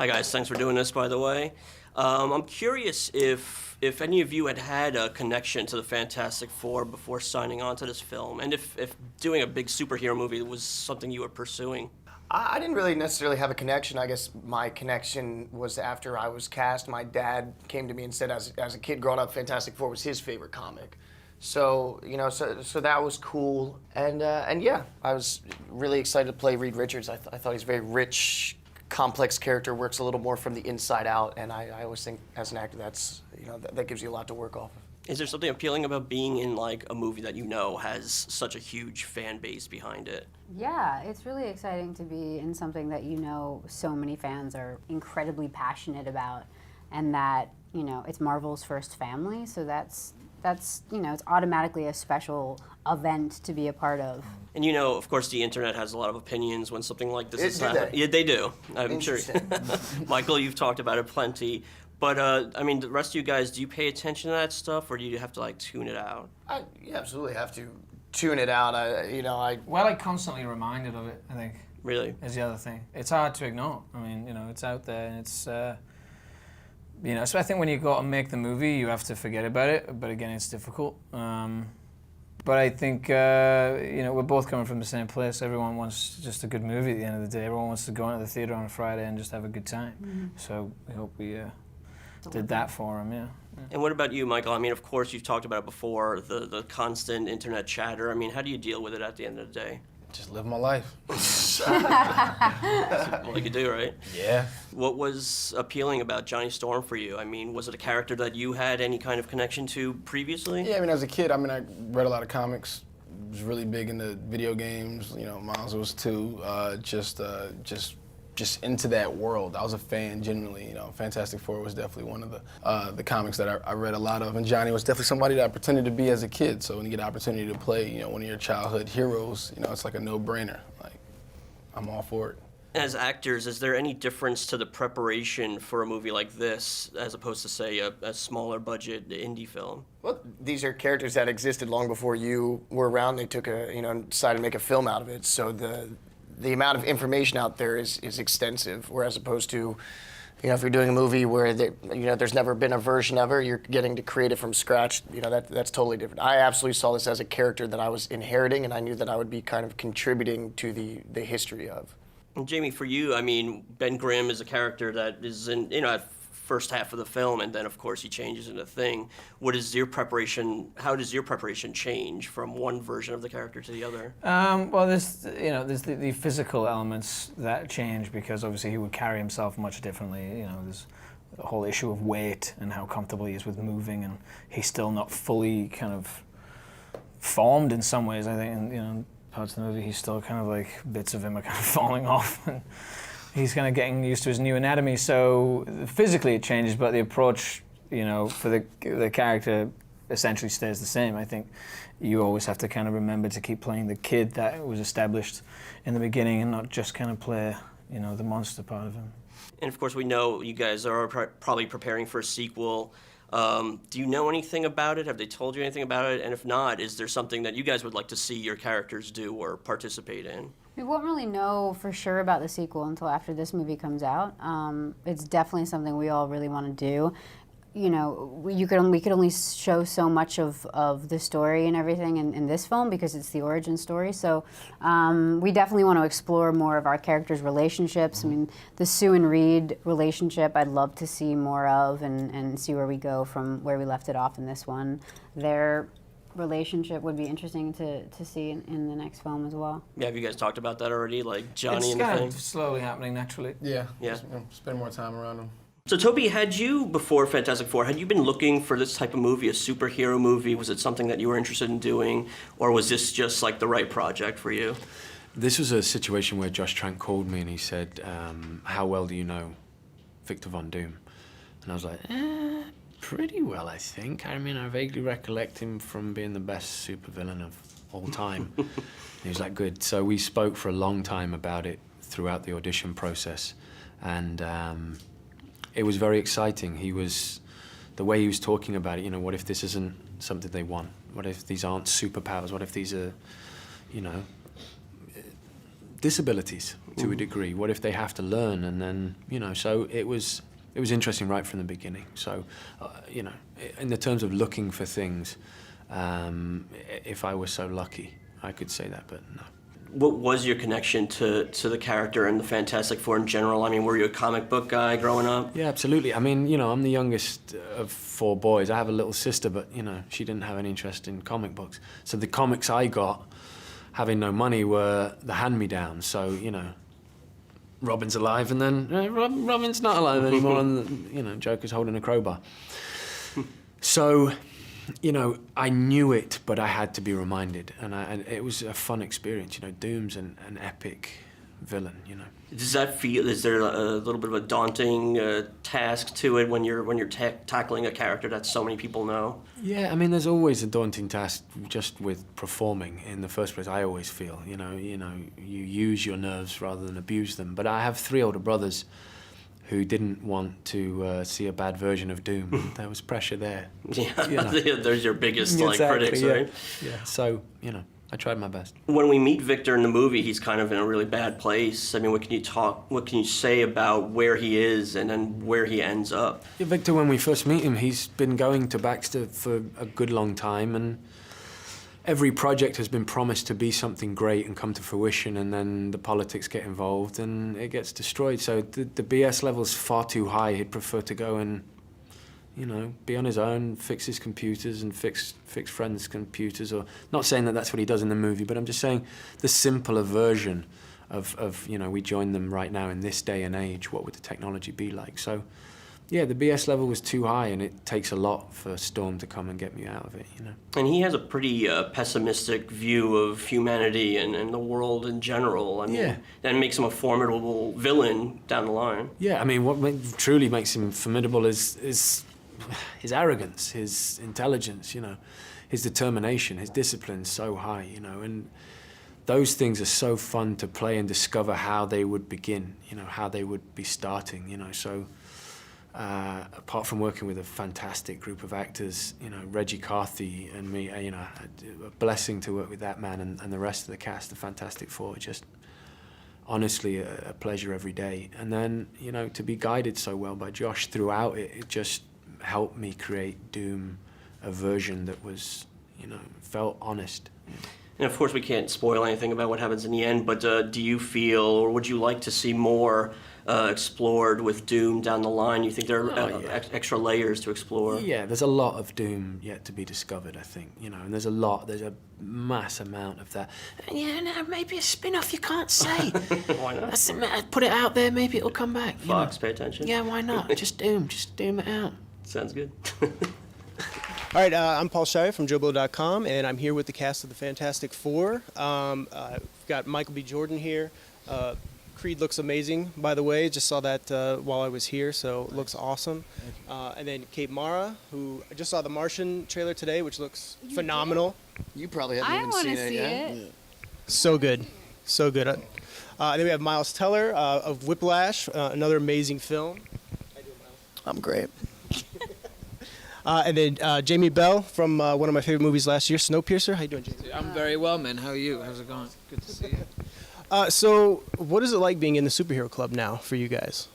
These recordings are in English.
Hi guys, thanks for doing this, by the way. I'm curious if any of you had a connection to the Fantastic Four before signing on to this film, and if doing a big superhero movie was something you were pursuing. I didn't really necessarily have a connection. I guess my connection was after I was cast. My dad came to me and said, as a kid growing up, Fantastic Four was his favorite comic. So, you know, so that was cool. And yeah, I was really excited to play Reed Richards. I thought he's a very rich, complex character, works a little more from the inside out. And I always think, as an actor, that's, you know, that gives you a lot to work off of. Is there something appealing about being in like a movie that you know has such a huge fan base behind it? Yeah, it's really exciting to be in something that you know so many fans are incredibly passionate about, and that, you know, it's Marvel's first family, so that's you know, it's automatically a special event to be a part of. And you know, of course, the internet has a lot of opinions when something like this is happening. They? Yeah, they do. I'm sure. Michael, you've talked about it plenty. But, I mean, the rest of you guys, do you pay attention to that stuff, or do you have to, like, tune it out? You absolutely have to tune it out. We're, like, constantly reminded of it, I think. Really? Is the other thing. It's hard to ignore. I mean, you know, it's out there, and it's, you know, so I think when you go out and make the movie, you have to forget about it, but again, it's difficult. But I think, you know, we're both coming from the same place. Everyone wants just a good movie at the end of the day. Everyone wants to go into the theater on a Friday and just have a good time. Mm-hmm. So we hope we did that for him, yeah. And what about you, Michael? I mean, of course, you've talked about it before, the constant internet chatter. I mean, how do you deal with it at the end of the day? Just live my life. All you can do, right? Yeah. What was appealing about Johnny Storm for you? I mean, was it a character that you had any kind of connection to previously? Yeah, I mean, as a kid, I read a lot of comics. Was really big into video games. You know, Miles was too. Just into that world. I was a fan, genuinely. You know, Fantastic Four was definitely one of the comics that I read a lot of, and Johnny was definitely somebody that I pretended to be as a kid. So when you get the opportunity to play, you know, one of your childhood heroes, you know, it's like a no-brainer. Like, I'm all for it. As actors, is there any difference to the preparation for a movie like this as opposed to, say, a smaller budget indie film? Well, these are characters that existed long before you were around. They took decided to make a film out of it. So the amount of information out there is extensive, whereas opposed to, you know, if you're doing a movie where there's never been a version of her, you're getting to create it from scratch. You know, that's totally different. I absolutely saw this as a character that I was inheriting, and I knew that I would be kind of contributing to the history of. And Jamie, for you, I mean, Ben Grimm is a character that is in, you know, at first half of the film, and then of course he changes into Thing. What is your preparation? How does your preparation change from one version of the character to the other? Well, there's the physical elements that change because obviously he would carry himself much differently. You know, there's the whole issue of weight and how comfortable he is with moving, and he's still not fully kind of formed in some ways. I think, and, you know, parts of the movie he's still kind of like bits of him are kind of falling off. And he's kind of getting used to his new anatomy, so physically it changes, but the approach, you know, for the character essentially stays the same. I think you always have to kind of remember to keep playing the kid that was established in the beginning and not just kind of play, you know, the monster part of him. And of course, we know you guys are probably preparing for a sequel. Do you know anything about it? Have they told you anything about it? And if not, is there something that you guys would like to see your characters do or participate in? We won't really know for sure about the sequel until after this movie comes out. It's definitely something we all really want to do. You know, we could only show so much of the story and everything in this film because it's the origin story. So we definitely want to explore more of our characters' relationships. I mean, the Sue and Reed relationship I'd love to see more of and see where we go from where we left it off in this one. Their relationship would be interesting to see in the next film as well. Yeah, have you guys talked about that already? Like Johnny and the It's kind Thing? of slowly happening naturally. Yeah. Yeah. Just, you know, spend more time around them. So Toby, had you, before Fantastic Four, had you been looking for this type of movie, a superhero movie? Was it something that you were interested in doing, or was this just like the right project for you? This was a situation where Josh Trank called me and he said, how well do you know Victor Von Doom? And I was like, pretty well, I think. I mean, I vaguely recollect him from being the best supervillain of all time. And he was like, good. So we spoke for a long time about it throughout the audition process. And it was very exciting. The way he was talking about it, you know, what if this isn't something they want? What if these aren't superpowers? What if these are, you know, disabilities to a degree? What if they have to learn? And then, you know, so it was interesting right from the beginning. So, you know, in the terms of looking for things, if I was so lucky, I could say that, but no. What was your connection to the character and the Fantastic Four in general? I mean, were you a comic book guy growing up? Yeah, absolutely. I mean, you know, I'm the youngest of 4 boys. I have a little sister, but, you know, she didn't have any interest in comic books. So the comics I got, having no money, were the hand-me-downs. So, you know, Robin's alive, and then Robin's not alive anymore, and, you know, Joker's holding a crowbar. So, you know, I knew it, but I had to be reminded, and it was a fun experience. You know, Doom's an epic villain. You know. Does that feel? Is there a little bit of a daunting task to it when you're tackling a character that so many people know? Yeah, I mean, there's always a daunting task just with performing. In the first place, I always feel, you use your nerves rather than abuse them. But I have 3 older brothers who didn't want to see a bad version of Doom. There was pressure there. Yeah, You know. there's your biggest Exactly, critics, yeah. right? Yeah. So, you know, I tried my best. When we meet Victor in the movie, he's kind of in a really bad place. I mean, what can you say about where he is and then where he ends up? Yeah, Victor, when we first meet him, he's been going to Baxter for a good long time, and every project has been promised to be something great and come to fruition, and then the politics get involved and it gets destroyed. So the BS level's far too high. He'd prefer to go and, you know, be on his own, fix his computers and fix friends' computers. Or not saying that that's what he does in the movie, but I'm just saying the simpler version of you know, we join them right now in this day and age. What would the technology be like? So, yeah, the BS level was too high, and it takes a lot for Storm to come and get me out of it, you know. And he has a pretty pessimistic view of humanity and the world in general. I mean, Yeah. that makes him a formidable villain down the line. Yeah, I mean, what truly makes him formidable is his arrogance, his intelligence, you know, his determination, his discipline's so high, you know, and those things are so fun to play and discover how they would begin, you know, how they would be starting, you know. So apart from working with a fantastic group of actors, you know, Reggie Cathey and me, you know, a blessing to work with that man and the rest of the cast, the Fantastic Four, just honestly a pleasure every day. And then, you know, to be guided so well by Josh throughout it, it just helped me create Doom, a version that was, you know, felt honest. And of course, we can't spoil anything about what happens in the end, but do you feel, or would you like to see more explored with Doom down the line? You think there are extra layers to explore? Yeah, there's a lot of Doom yet to be discovered, I think, you know, and there's a mass amount of that. And yeah, no, maybe a spin-off, you can't say. Why not? That's it, put it out there, maybe it'll come back. You Fox, know? pay attention. Yeah, why not? Just Doom it out. Sounds good. All right, I'm Paul Shire from JOBLO.com, and I'm here with the cast of the Fantastic Four. We've got Michael B. Jordan here. Creed looks amazing, by the way. Just saw that while I was here, so it looks awesome. And then Kate Mara, who I just saw the Martian trailer today, which looks phenomenal. You probably haven't I even want seen to it see yet. it. So good, so good. And then we have Miles Teller of Whiplash, another amazing film. I'm great. And then Jamie Bell from one of my favorite movies last year, Snowpiercer. How you doing, Jamie? I'm very well, man. How are you? How's it going? Good to see you. So, what is it like being in the superhero club now for you guys?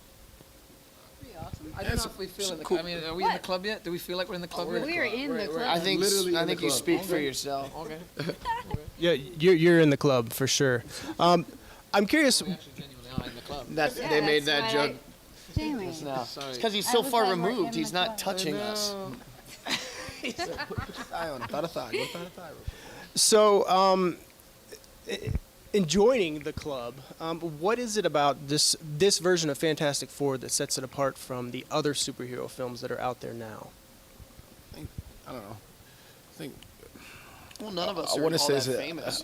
I don't know if we feel in the club. I mean, are we in the club yet? Do we feel like we're in the club yet? We're in the club. I think literally in the you club. speak for yourself. Okay. Yeah, you're in the club for sure. I'm curious. We actually genuinely are in the club. They made that joke Jamie. just now. Sorry. It's because he's I so was far like, we're removed. in He's the not club. touching us. So, in joining the club, what is it about this version of Fantastic Four that sets it apart from the other superhero films that are out there now? I don't know. I think Well, none of us I are all wanna say that it's famous,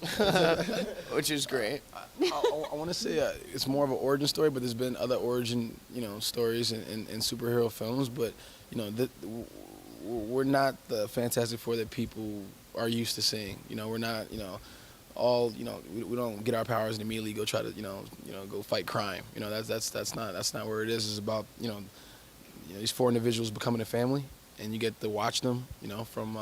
which is great. I want to say it's more of an origin story, but there's been other origin, stories in superhero films. But we're not the Fantastic Four that people are used to seeing. We're not, all, we don't get our powers and immediately go try to, go fight crime. That's not where it is. It's about, these four individuals becoming a family, and you get to watch them, from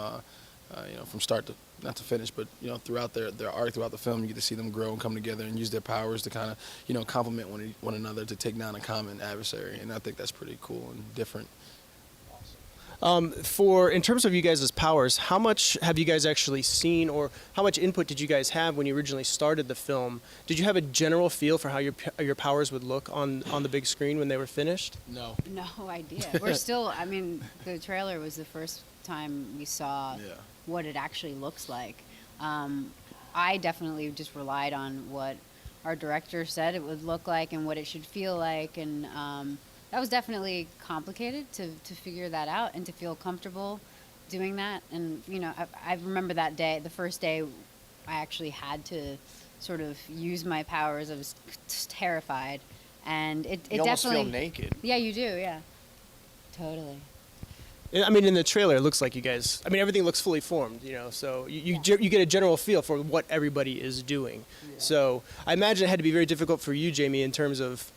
start to not to finish, but throughout their arc, throughout the film, you get to see them grow and come together and use their powers to kind of complement one another to take down a common adversary, and I think that's pretty cool and different. In terms of you guys' powers, how much have you guys actually seen, or how much input did you guys have when you originally started the film? Did you have a general feel for how your powers would look on the big screen when they were finished? No. No idea. We're still, I mean, the trailer was the first time we saw what it actually looks like. I definitely just relied on what our director said it would look like and what it should feel like, and that was definitely complicated to figure that out and to feel comfortable doing that. And I remember that day, the first day, I actually had to sort of use my powers. I was terrified, and it You almost definitely feel naked. Yeah, you do. Yeah, totally. I mean, in the trailer, it looks like you guys. I mean, everything looks fully formed, So you get a general feel for what everybody is doing. Yeah. So I imagine it had to be very difficult for you, Jamie, in terms of.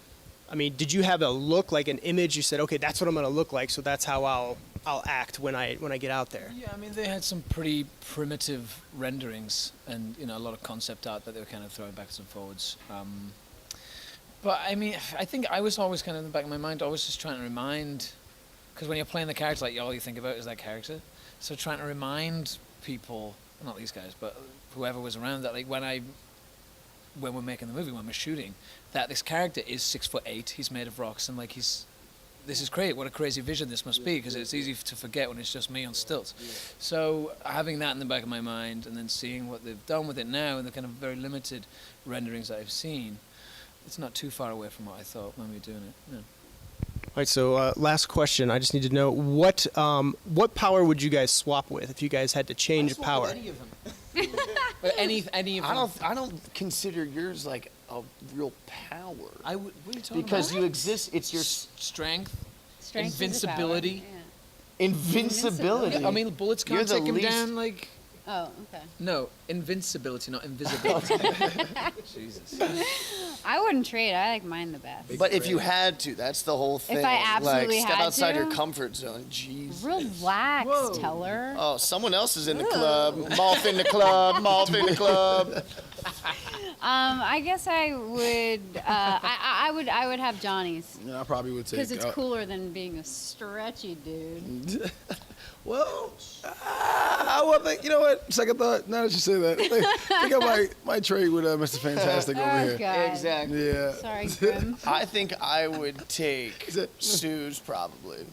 I mean, did you have a look, like an image? You said, okay, that's what I'm going to look like, so that's how I'll act when I get out there. Yeah, I mean, they had some pretty primitive renderings and a lot of concept art that they were kind of throwing backwards and forwards. But I mean, I think I was always kind of in the back of my mind, always just trying to remind, because when you're playing the character, like all you think about is that character. So trying to remind people, not these guys, but whoever was around, that like when we're making the movie, when we're shooting, that this character is 6'8", he's made of rocks, and like this is great, what a crazy vision this must be, because it's easy to forget when it's just me on stilts. So having that in the back of my mind, and then seeing what they've done with it now, and the kind of very limited renderings that I've seen, it's not too far away from what I thought when we were doing it. Yeah. All right, so last question. I just need to know, what power would you guys swap with if you guys had to change a power? Any of them. any of them. I don't consider yours like a real power. What are you talking Because about? you exist. It's your Strength, Strength is a invincibility. power, invincibility. Yeah, I mean, bullets You're can't the take him least- down, like... Oh, okay. No, invincibility, not invisibility. Jesus. I wouldn't trade. I like mine the best. But if you had to, that's the whole thing. I absolutely step had outside to? your comfort zone. Jeez. Relax, Whoa. Teller. Oh, someone else is in the club. Moth in the club. Moth in the club. I guess I would. I would have Johnny's Yeah, I probably would take. because it's cooler than being a stretchy dude. Well, I think, you know what? Second thought. Now that you say that, I think I might trade with Mr. Fantastic over Oh here. God. Exactly. Yeah. Sorry, Grimm. I think I would take Sue's probably.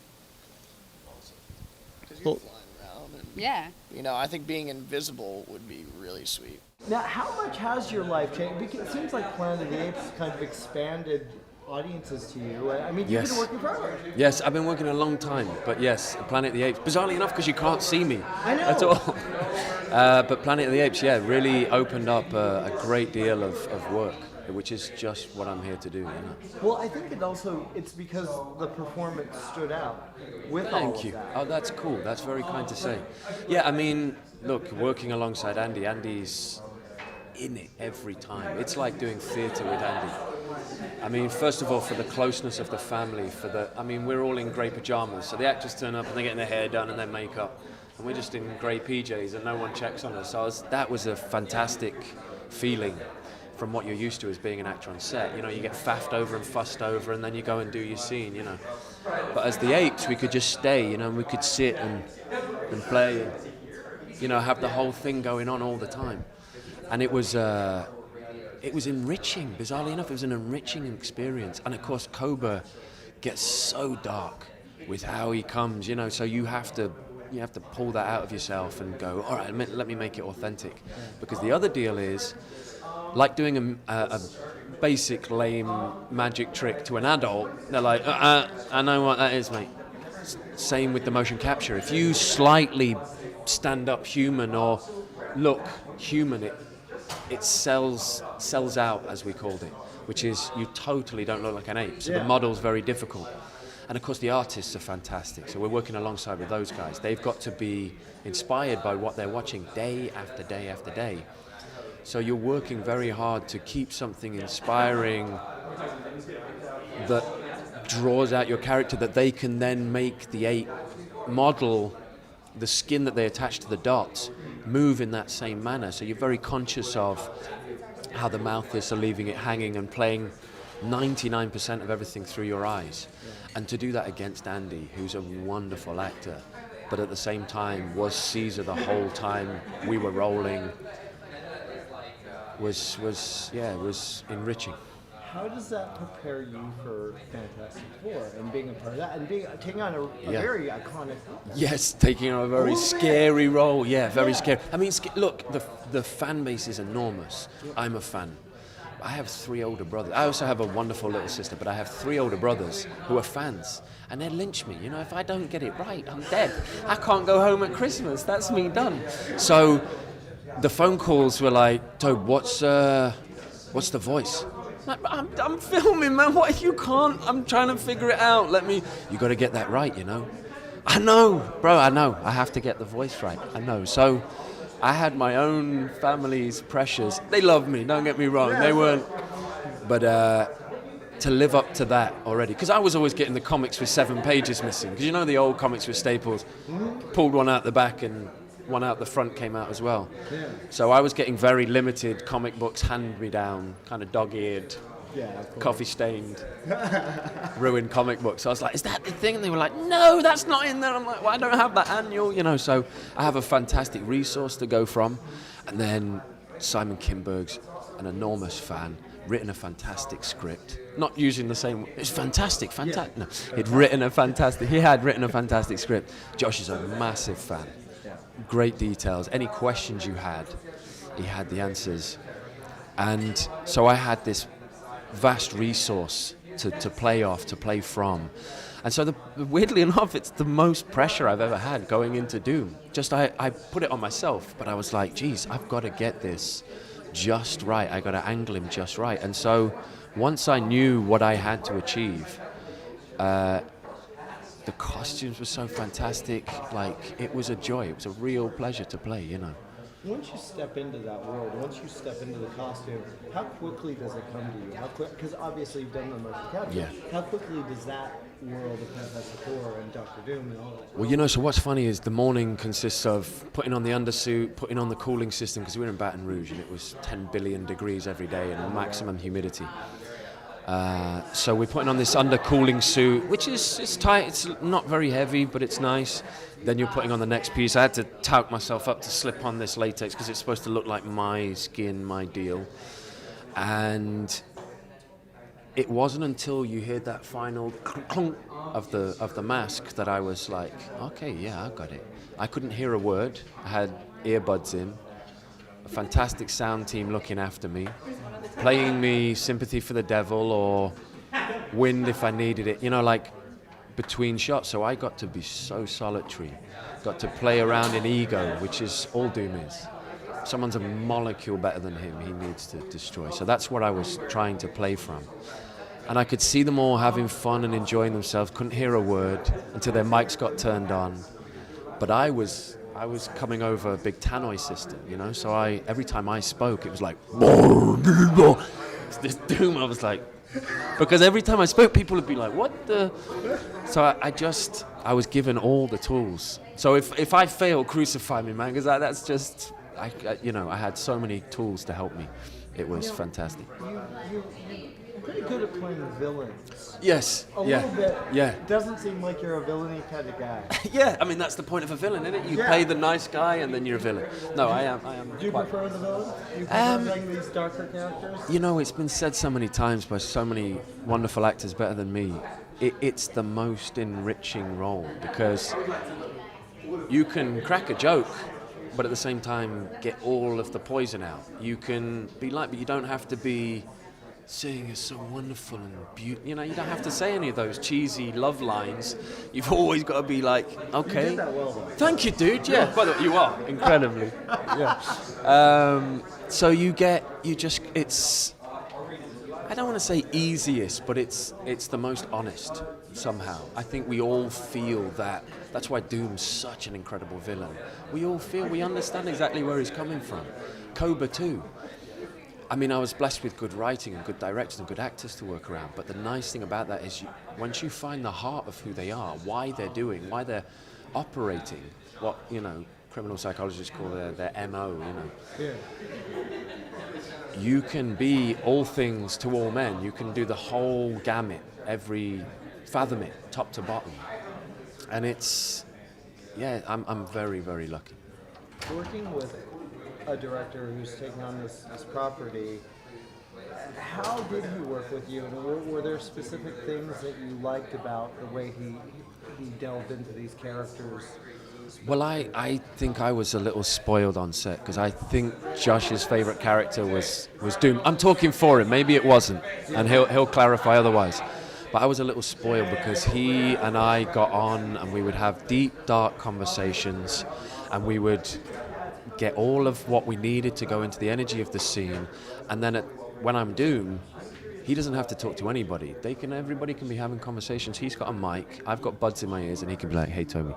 Because you're Well- flying around. And, Yeah. I think being invisible would be really sweet. Now, how much has your life changed? Because it seems like Planet of the Apes kind of expanded audiences to you. I mean, you've Yes. been working forever. Yes, I've been working a long time, but yes, Planet of the Apes. Bizarrely enough, because you can't see me I know. at all. But Planet of the Apes, yeah, really opened up a great deal of work, which is just what I'm here to do. Well, I think it's because the performance stood out with all Thank of you. that. Oh, that's cool. That's very kind to say. Yeah, I mean, look, working alongside Andy, Andy's in it every time. It's like doing theatre with Andy. I mean, first of all, for the closeness of the family, we're all in grey pajamas, so the actors turn up and they're getting their hair done and their makeup, and we're just in grey PJs and no one checks on us. So that was a fantastic feeling from what you're used to as being an actor on set. You get faffed over and fussed over, and then you go and do your scene, But as the Apes, we could just stay, and we could sit and play and, have the whole thing going on all the time. And it was enriching. Bizarrely enough, it was an enriching experience. And of course, Koba gets so dark with how he comes, so you have to pull that out of yourself and go, all right, let me make it authentic. Because the other deal is, like doing a basic lame magic trick to an adult, they're like, I know what that is, mate. Same with the motion capture. If you slightly stand up human or look human, it sells out, as we called it, which is you totally don't look like an ape. So the model's very difficult. And of course the artists are fantastic. So we're working alongside with those guys. They've got to be inspired by what they're watching day after day after day. So you're working very hard to keep something inspiring that draws out your character, that they can then make the ape model the skin that they attach to the dots move in that same manner. So you're very conscious of how the mouth is, so leaving it hanging and playing 99% of everything through your eyes. And to do that against Andy, who's a wonderful actor, but at the same time was Caesar the whole time we were rolling, was enriching. How does that prepare you for Fantastic Four and being a part of that and taking on a very iconic role? Yes, taking on a very scary role. Yeah, very scary. I mean, look, the fan base is enormous. I'm a fan. I have 3 older brothers. I also have a wonderful little sister, but I have 3 older brothers who are fans, and they lynch me. You know, if I don't get it right, I'm dead. I can't go home at Christmas. That's me done. So the phone calls were like, Tobe, what's the voice? Like, I'm filming, man. What if you can't? I'm trying to figure it out. You got to get that right, you know. I know, bro. I know. I have to get the voice right. I know. So I had my own family's pressures. They loved me. Don't get me wrong. They weren't. But to live up to that already, because I was always getting the comics with 7 pages missing. Because you know the old comics with staples, pulled one out the back and one out the front came out as well. Yeah. So I was getting very limited comic books, hand-me-down, kind of dog-eared, coffee-stained, ruined comic books. So I was like, is that the thing? And they were like, no, that's not in there. I'm like, well, I don't have that annual, you know. So I have a fantastic resource to go from. And then Simon Kinberg's an enormous fan, written a fantastic script. Not using the same, it's fantastic. No, he had written a fantastic script. Josh is a massive fan. Great details. Any questions you had, he had the answers. And so I had this vast resource to play off, to play from. And so weirdly enough, it's the most pressure I've ever had going into Doom. Just I put it on myself, but I was like, geez, I've got to get this just right. I got to angle him just right. And so once I knew what I had to achieve, the costumes were so fantastic. Like, it was a joy. It was a real pleasure to play, you know. Once you step into that world, once you step into the costume, how quickly does it come to you? Because obviously you've done the motion capture. Yeah. How quickly does that world of Fantastic Four and Doctor Doom and all that? Well, you know, so what's funny is the morning consists of putting on the undersuit, putting on the cooling system, because we were in Baton Rouge and it was 10 billion degrees every day and maximum humidity. So we're putting on this undercooling suit, which is tight. It's not very heavy, but it's nice. Then you're putting on the next piece. I had to tout myself up to slip on this latex because it's supposed to look like my skin, my deal. And it wasn't until you heard that final clunk of the mask that I was like, okay, yeah, I got it. I couldn't hear a word. I had earbuds in. A fantastic sound team looking after me, playing me Sympathy for the Devil or Wind if I needed it, you know, like between shots. So I got to be so solitary, got to play around in ego, which is all Doom is. Someone's a molecule better than him, he needs to destroy. So that's what I was trying to play from. And I could see them all having fun and enjoying themselves, couldn't hear a word until their mics got turned on. But I was coming over a big tannoy system, you know, so every time I spoke, it was like, this Doom, I was like, because every time I spoke, people would be like, what the? So I was given all the tools. So if I fail, crucify me, man, because that's just, I had so many tools to help me. It was fantastic. You're pretty good at playing villains. Yes. A little bit. Yeah. It doesn't seem like you're a villainy kind of guy. Yeah, I mean, that's the point of a villain, isn't it? You play the nice guy and then you're a villain. No, I am. Do you prefer the villain? Do you prefer playing these darker characters? You know, it's been said so many times by so many wonderful actors better than me. It's the most enriching role because you can crack a joke, but at the same time get all of the poison out. You can be but you don't have to be saying is so wonderful and beautiful. You know, you don't have to say any of those cheesy love lines. You've always got to be like, okay. You did that well, though. Thank you, dude. Yeah. By the way, you are incredibly. Yeah. So it's. I don't want to say easiest, but it's the most honest somehow. I think we all feel that. That's why Doom's such an incredible villain. We all feel, we understand exactly where he's coming from. Cobra too. I mean, I was blessed with good writing and good directors and good actors to work around. But the nice thing about that is once you find the heart of who they are, why they're doing, why they're operating, what, you know, criminal psychologists call their MO, you know. Yeah. You can be all things to all men. You can do the whole gamut, fathom it, top to bottom. And it's, yeah, I'm very, very lucky. Working with a director who's taking on this property, how did he work with you? And were there specific things that you liked about the way he delved into these characters? Well, I think I was a little spoiled on set because I think Josh's favorite character was Doom. I'm talking for him, maybe it wasn't, and he'll clarify otherwise. But I was a little spoiled because he and I got on and we would have deep, dark conversations and we would get all of what we needed to go into the energy of the scene. And then when I'm Doom, he doesn't have to talk to anybody. Everybody can be having conversations. He's got a mic, I've got buds in my ears, and he can be like, hey, Toby.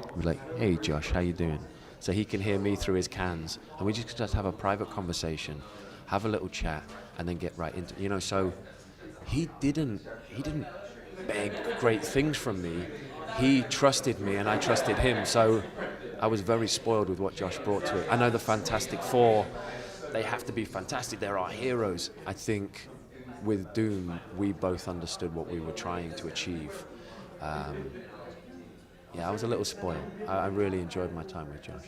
I'll be like, hey, Josh, how you doing? So he can hear me through his cans. And we just have a private conversation, have a little chat, and then get right into, you know, so he didn't beg great things from me. He trusted me and I trusted him. So I was very spoiled with what Josh brought to it. I know the Fantastic Four, they have to be fantastic. They're our heroes. I think with Doom, we both understood what we were trying to achieve. Yeah, I was a little spoiled. I really enjoyed my time with Josh.